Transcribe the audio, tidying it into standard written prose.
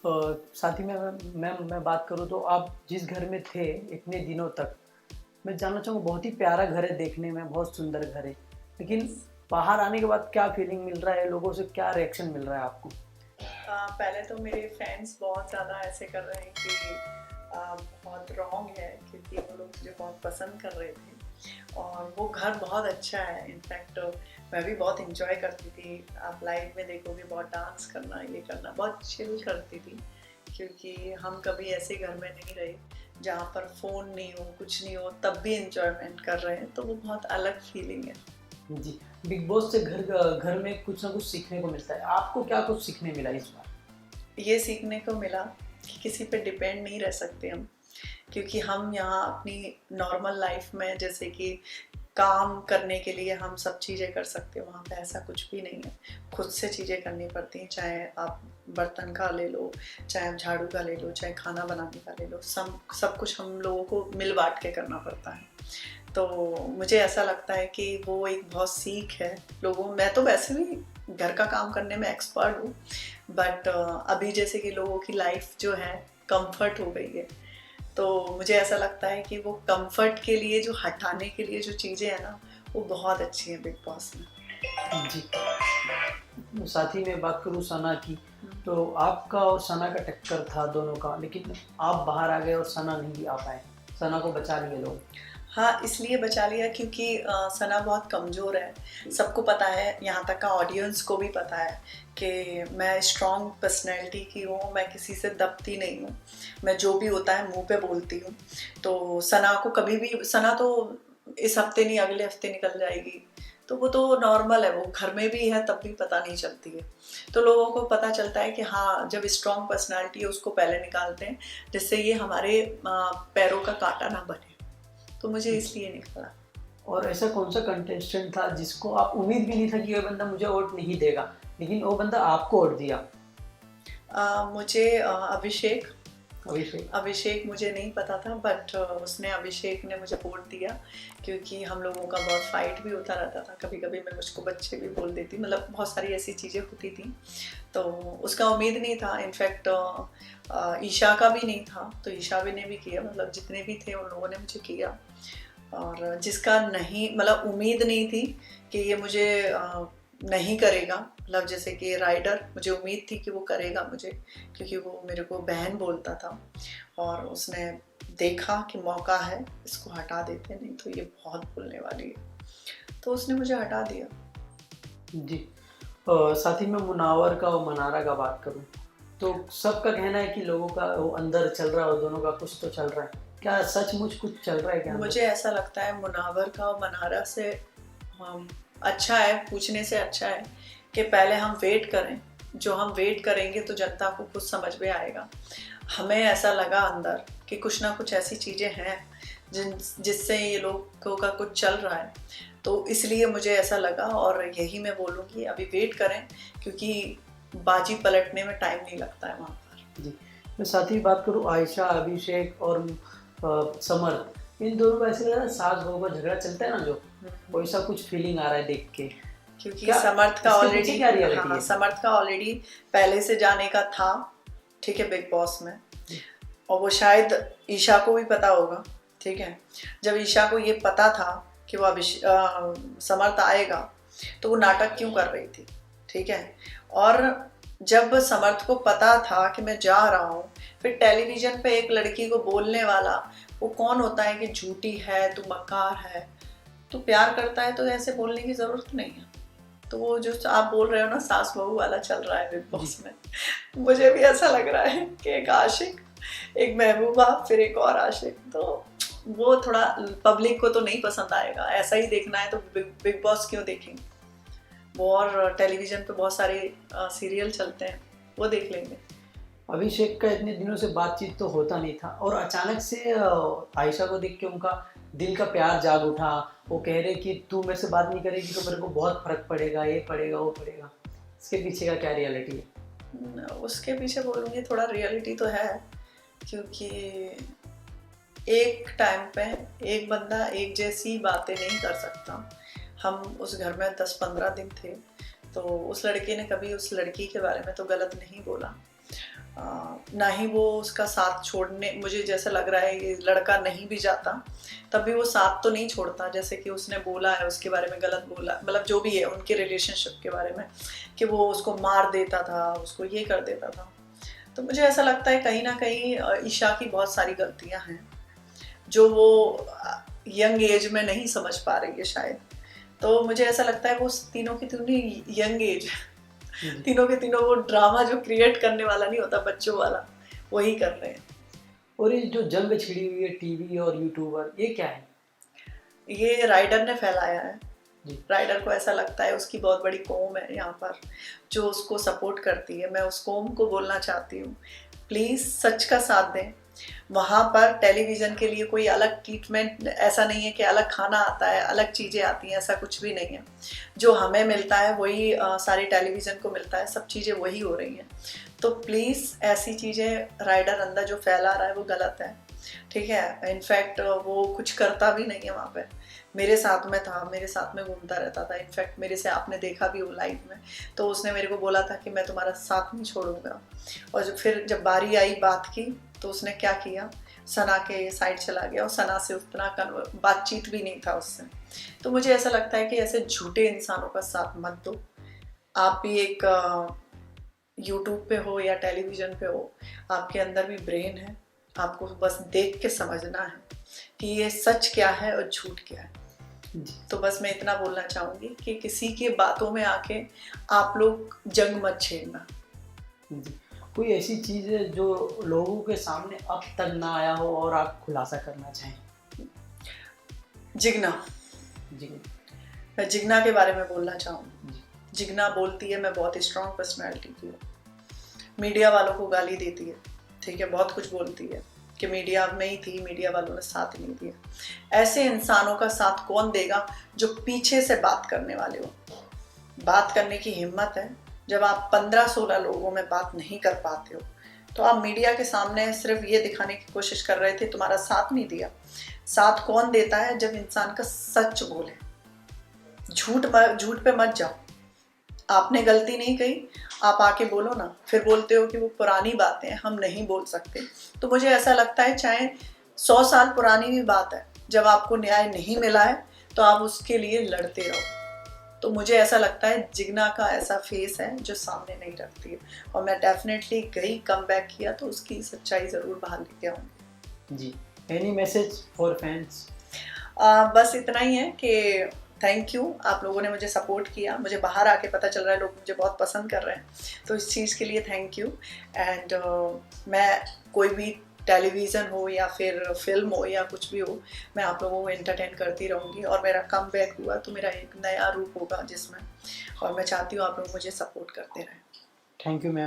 साथ ही में मैं बात करूँ तो आप जिस घर में थे इतने दिनों तक, मैं जानना चाहूँगा, बहुत ही प्यारा घर है देखने में, बहुत सुंदर घर है। लेकिन बाहर आने के बाद क्या फीलिंग मिल रहा है, लोगों से क्या रिएक्शन मिल रहा है आपको? पहले तो मेरे फ्रेंड्स बहुत ज़्यादा ऐसे कर रहे हैं कि बहुत रॉन्ग है, क्योंकि वो लोग मुझे बहुत पसंद कर रहे थे और वो घर बहुत अच्छा है। इनफैक्ट मैं भी बहुत इंजॉय करती थी। आप लाइव में देखोगे, बहुत डांस करना, ये करना, बहुत चिल करती थी, क्योंकि हम कभी ऐसे घर में नहीं रहे जहाँ पर फ़ोन नहीं हो, कुछ नहीं हो, तब भी इंजॉयमेंट कर रहे हैं। तो वो बहुत अलग फीलिंग है। जी, बिग बॉस से घर घर में कुछ ना कुछ सीखने को मिलता है। आपको क्या कुछ सीखने मिला इस बार? ये सीखने को मिला कि किसी पे डिपेंड नहीं रह सकते हम, क्योंकि हम यहाँ अपनी नॉर्मल लाइफ में जैसे कि काम करने के लिए हम सब चीज़ें कर सकते हैं, वहाँ पे ऐसा कुछ भी नहीं है। खुद से चीज़ें करनी पड़ती हैं, चाहे आप बर्तन का ले लो, चाहे आप झाड़ू का ले लो, चाहे खाना बनाने का ले लो, सब कुछ हम लोगों को मिल बांट के करना पड़ता है। तो मुझे ऐसा लगता है कि वो एक बहुत सीख है लोगों। मैं तो वैसे भी घर का काम करने में एक्सपर्ट हूँ, बट अभी जैसे कि लोगों की लाइफ जो है कंफर्ट हो गई है, तो मुझे ऐसा लगता है कि वो कंफर्ट के लिए जो हटाने के लिए जो चीज़ें हैं ना, वो बहुत अच्छी हैं बिग बॉस में। जी, साथ ही में बात करूँ सना की, तो आपका और सना का टक्कर था दोनों का, लेकिन आप बाहर आ गए और सना नहीं आ पाए। सना को बचा लिए लोग। हाँ, इसलिए बचा लिया क्योंकि सना बहुत कमज़ोर है। सबको पता है, यहाँ तक का ऑडियंस को भी पता है कि मैं स्ट्रॉन्ग पर्सनैलिटी की हूँ, मैं किसी से दबती नहीं हूँ। मैं जो भी होता है मुँह पे बोलती हूँ। तो सना को कभी भी, सना तो इस हफ्ते नहीं अगले हफ्ते निकल जाएगी, तो वो तो नॉर्मल है, वो घर में भी है तब भी पता नहीं चलती है। तो लोगों को पता चलता है कि हाँ, जब स्ट्रॉन्ग पर्सनैलिटी है उसको पहले निकालते हैं, जिससे ये हमारे पैरों का कांटा ना बने। तो मुझे इसलिए निकला। और ऐसा कौन सा कंटेस्टेंट था जिसको आप उम्मीद भी नहीं था कि ये बंदा मुझे वोट नहीं देगा, लेकिन वो बंदा आपको वोट दिया? मुझे अभिषेक अभिषेक। अभिषेक मुझे नहीं पता था, बट उसने अभिषेक ने मुझे वोट दिया, क्योंकि हम लोगों का बहुत फाइट भी होता रहता था। कभी कभी मैं मुझको बच्चे भी बोल देती, मतलब बहुत सारी ऐसी चीज़ें होती थी। तो उसका उम्मीद नहीं था। इनफैक्ट ईशा का भी नहीं था, तो ईशा भी ने भी किया, मतलब जितने भी थे उन लोगों ने मुझे किया। और जिसका नहीं, मतलब उम्मीद नहीं थी कि ये मुझे नहीं करेगा, मतलब जैसे कि राइडर, मुझे उम्मीद थी कि वो करेगा मुझे, क्योंकि वो मेरे को बहन बोलता था और उसने देखा कि मौका है, इसको हटा देते, नहीं तो ये बहुत बोलने वाली है, तो उसने मुझे हटा दिया। जी। साथ ही में मुनावर का और मनारा का बात करूं, तो सबका कहना है कि लोगों का वो अंदर चल रहा है और दोनों का कुछ तो चल रहा है। क्या सचमुच कुछ चल रहा है क्या अंदर? मुझे ऐसा लगता है मुनावर का और मनारा से हम, अच्छा है, पूछने से अच्छा है कि पहले हम वेट करें। जो हम वेट करेंगे तो जनता को कुछ समझ में आएगा। हमें ऐसा लगा अंदर कि कुछ ना कुछ ऐसी चीज़ें हैं जिससे ये लोगों का कुछ चल रहा है, तो इसलिए मुझे ऐसा लगा। और यही मैं बोलूँगी, अभी वेट करें, क्योंकि बाजी पलटने में टाइम नहीं लगता है वहाँ पर। जी। मैं साथ ही बात करूं, आयशा, अभिषेक और समर्थ, इन दोनों का ऐसे लग रहा है सास बहू का झगड़ा चलता है ना जो, वैसा कुछ फीलिंग आ रहा है देख के। क्योंकि क्या समर्थ का इसके पीछे ऑलरेडी, क्या रियलिटी हाँ, है? समर्थ का ऑलरेडी पहले से जाने का था, ठीक है, बिग बॉस में। और वो शायद ईशा को भी पता होगा, ठीक है। जब ईशा को ये पता था कि वो समर्थ आएगा, तो वो नाटक क्यों कर रही थी, ठीक है। और जब समर्थ को पता था कि मैं जा रहा हूँ, फिर टेलीविजन पे एक लड़की को बोलने वाला, वो कौन होता है कि झूठी है, तू मक्कार है, तू प्यार करता है तो ऐसे बोलने की ज़रूरत नहीं है। तो वो जो आप बोल रहे हो ना, सास बहू वाला चल रहा है बिग जी। बॉस में, मुझे भी ऐसा लग रहा है कि एक आशिक, एक महबूबा, फिर एक और आशिक, तो वो थोड़ा पब्लिक को तो नहीं पसंद आएगा। ऐसा ही देखना है तो बिग बॉस क्यों देखेंगे, वो और टेलीविजन पे बहुत सारे सीरियल चलते हैं, वो देख लेंगे। अभिषेक का इतने दिनों से बातचीत तो होता नहीं था, और अचानक से आयशा को देख के उनका दिल का प्यार जाग उठा। वो कह रहे कि तू मेरे से बात नहीं करेगी तो मेरे को बहुत फर्क पड़ेगा, ये पड़ेगा वो पड़ेगा। इसके पीछे का क्या रियलिटी है? उसके पीछे बोलूँगी थोड़ा रियलिटी तो है, क्योंकि एक टाइम पे एक बंदा एक जैसी बातें नहीं कर सकता। हम उस घर में 10-15 दिन थे, तो उस लड़के ने कभी उस लड़की के बारे में तो गलत नहीं बोला। ना ही वो उसका साथ छोड़ने, मुझे जैसा लग रहा है ये लड़का नहीं भी जाता तब भी वो साथ तो नहीं छोड़ता, जैसे कि उसने बोला है उसके बारे में गलत बोला, मतलब जो भी है उनके रिलेशनशिप के बारे में कि वो उसको मार देता था, उसको ये कर देता था। तो मुझे ऐसा लगता है कहीं ना कहीं ईशा की बहुत सारी गलतियां हैं जो वो यंग एज में नहीं समझ पा रही है शायद। तो मुझे ऐसा लगता है वो तीनों की तीनों यंग एज, तीनों के तीनों वो ड्रामा जो क्रिएट करने वाला नहीं होता बच्चों वाला, वही कर रहे हैं। और ये जो जंग छिड़ी हुई है टीवी और यूट्यूबर, ये क्या है? ये राइडर ने फैलाया है। जी। राइडर को ऐसा लगता है उसकी बहुत बड़ी कौम है यहाँ पर जो उसको सपोर्ट करती है। मैं उस कौम को बोलना चाहती हूँ, प्लीज़ सच का साथ दें। वहाँ पर टेलीविज़न के लिए कोई अलग ट्रीटमेंट ऐसा नहीं है कि अलग खाना आता है, अलग चीज़ें आती हैं, ऐसा कुछ भी नहीं है। जो हमें मिलता है वही सारी टेलीविज़न को मिलता है, सब चीज़ें वही हो रही हैं। तो प्लीज़ ऐसी चीज़ें राइडर अंदर जो फैला रहा है वो गलत है, ठीक है। इनफैक्ट वो कुछ करता भी नहीं है वहाँ पे, मेरे साथ में था, मेरे साथ में घूमता रहता था। इनफैक्ट मेरे से आपने देखा भी वो लाइव में, तो उसने मेरे को बोला था कि मैं तुम्हारा साथ नहीं छोड़ूंगा। और फिर जब बारी आई बात की तो उसने क्या किया, सना के साइड चला गया और सना से उतना बातचीत भी नहीं था उससे। तो मुझे ऐसा लगता है कि ऐसे झूठे इंसानों का साथ मत दो। आप भी एक यूट्यूब पे हो या टेलीविज़न पे हो, आपके अंदर भी ब्रेन है, आपको बस देख के समझना है कि ये सच क्या है और झूठ क्या है। तो बस मैं इतना बोलना चाहूँगी कि किसी के बातों में आके आप लोग जंग मत छेड़ना। जी। कोई ऐसी चीज़ है जो लोगों के सामने अब तक ना आया हो और आप खुलासा करना चाहें? जिगना, जी। मैं जिगना के बारे में बोलना चाहूँगी। जी। जिगना बोलती है मैं बहुत स्ट्रॉन्ग पर्सनैलिटी की हूँ, मीडिया वालों को गाली देती है, ठीक है, बहुत कुछ बोलती है कि मीडिया में ही थी, मीडिया वालों ने साथ नहीं दिया। ऐसे इंसानों का साथ कौन देगा जो पीछे से बात करने वाले हो। बात करने की हिम्मत है, जब आप 15-16 लोगों में बात नहीं कर पाते हो तो आप मीडिया के सामने सिर्फ ये दिखाने की कोशिश कर रहे थे तुम्हारा साथ नहीं दिया। साथ कौन देता है, जब इंसान का सच बोले। झूठ पे मत जाओ। आपने गलती नहीं कही, आप आके बोलो ना, फिर बोलते हो कि वो पुरानी बातें हम नहीं बोल सकते। तो मुझे ऐसा लगता है चाहे 100 साल पुरानी भी बात है, जब आपको न्याय नहीं मिला है तो आप उसके लिए लड़ते रहो। तो मुझे ऐसा लगता है जिगना का ऐसा फेस है जो सामने नहीं रखती है, और मैं डेफिनेटली गई कम बैक किया तो उसकी सच्चाई ज़रूर बाहर लेके आऊँगी। जी। Any message for fans? बस इतना ही है कि थैंक यू, आप लोगों ने मुझे सपोर्ट किया। मुझे बाहर आके पता चल रहा है लोग मुझे बहुत पसंद कर रहे हैं, तो इस चीज़ के लिए थैंक यू। एंड मैं कोई भी टेलीविज़न हो या फिर फिल्म हो या कुछ भी हो, मैं आप लोगों को एंटरटेन करती रहूँगी। और मेरा कम बैक हुआ तो मेरा एक नया रूप होगा जिसमें, और मैं चाहती हूँ आप लोग मुझे सपोर्ट करते रहें। Thank you ma'am.